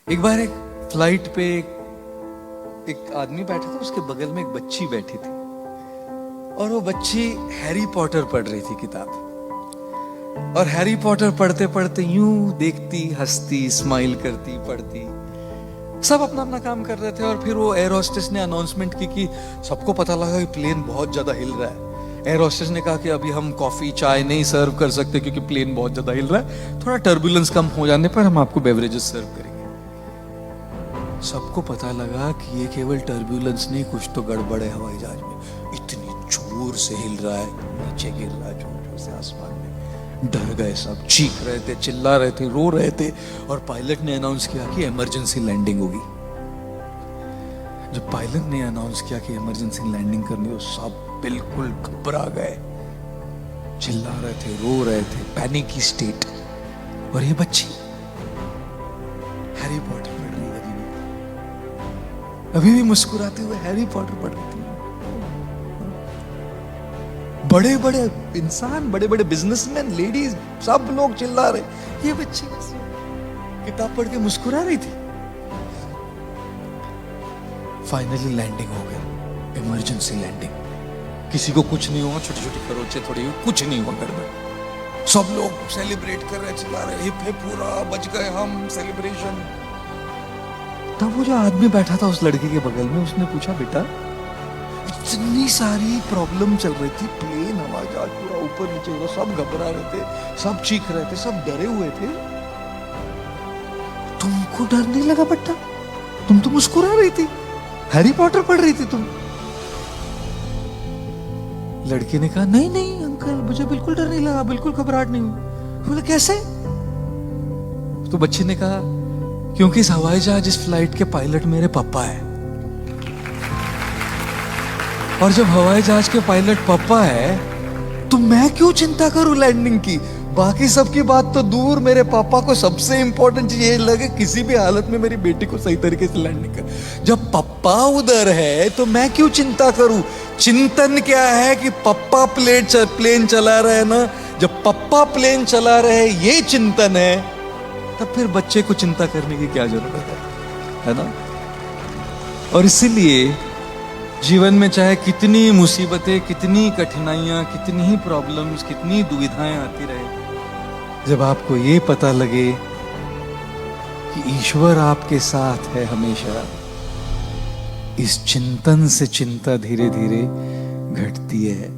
एक बार एक फ्लाइट पे एक आदमी बैठा था, उसके बगल में एक बच्ची बैठी थी और वो बच्ची हैरी पॉटर पढ़ रही थी किताब। और हैरी पॉटर पढ़ते पढ़ते यूं देखती, हंसती, स्माइल करती, पढ़ती, सब अपना अपना काम कर रहे थे। और फिर वो एयर होस्टेस ने अनाउंसमेंट की कि सबको पता लगा कि प्लेन बहुत ज्यादा हिल रहा है। एयर होस्टेस ने कहा कि अभी हम कॉफी चाय नहीं सर्व कर सकते क्योंकि प्लेन बहुत ज्यादा हिल रहा है, थोड़ा टर्बुलेंस कम हो जाने पर हम आपको बेवरेजेस सर्व करेंगे। सबको पता लगा कि ये केवल टर्बुलेंस नहीं, कुछ तो गड़बड़ है हवाई जहाज में। इतनी जोर से हिल रहा है, नीचे गिर रहा है जोर जोर से आसमान में। डर गए सब, चीख रहे थे, चिल्ला रहे थे, रो रहे थे। और पायलट ने अनाउंस किया कि इमरजेंसी लैंडिंग होगी। जब पायलट ने अनाउंस किया कि इमरजेंसी लैंडिंग करनी हो, सब बिल्कुल घबरा गए, चिल्ला रहे थे, रो रहे थे, पैनिक की स्टेट। और ये बच्ची हैरी पॉटर पढ़ रही है, अभी भी मुस्कुराते हुए हैरी पॉटर पढ़ रही थी। बड़े बड़े इंसान, बड़े बड़े बिजनेसमैन, लेडीज, सब लोग चिल्ला रहे, ये बच्ची बस किताब पढ़ के मुस्कुरा रही थी। फाइनली लैंडिंग हो गई, इमरजेंसी लैंडिंग। किसी को कुछ नहीं हुआ, छोटी छोटी खरोंचे थोड़ी हुई, कुछ नहीं हुआ गड़बड़। सब लोग सेलिब्रेट कर रहे, चिल्ला रहे, हिप हिप पूरा, बच गए हम, सेलिब्रेशन। तब वो जो आदमी बैठा था उस लड़के के बगल में, उसने पूछा, बेटा इतनी सारी प्रॉब्लम चल रही थी, प्लेन हवाई जहाज पूरा ऊपर नीचे हो रहा, सब घबरा रहे थे, सब चीख रहे थे, सब डरे हुए थे, तुमको डर नहीं लगा बेटा? तुम तो मुस्कुरा रही थी, हैरी पॉटर पढ़ रही थी तुम। लड़के ने कहा, नहीं नहीं अंकल, मुझे बिल्कुल डर नहीं लगा, बिल्कुल घबराहट नहीं हुई। बोले कैसे? तो बच्चे ने कहा, क्योंकि इस हवाई जहाज, इस फ्लाइट के पायलट मेरे पापा है। और जब हवाई जहाज के पायलट पापा है तो मैं क्यों चिंता करूं लैंडिंग की? बाकी सबकी बात तो दूर, मेरे पापा को सबसे इंपॉर्टेंट चीज ये लगे किसी भी हालत में मेरी बेटी को सही तरीके से लैंडिंग कर। जब पापा उधर है तो मैं क्यों चिंता करूं? चिंतन क्या है कि पापा प्लेन चला रहे हैं ना, जब पापा प्लेन चला रहे ये चिंतन है, तब फिर बच्चे को चिंता करने की क्या जरूरत है ना? और इसीलिए जीवन में चाहे कितनी मुसीबतें, कितनी कठिनाइयां, कितनी ही प्रॉब्लम्स, कितनी दुविधाएं आती रहे, जब आपको ये पता लगे कि ईश्वर आपके साथ है हमेशा, इस चिंतन से चिंता धीरे धीरे घटती है।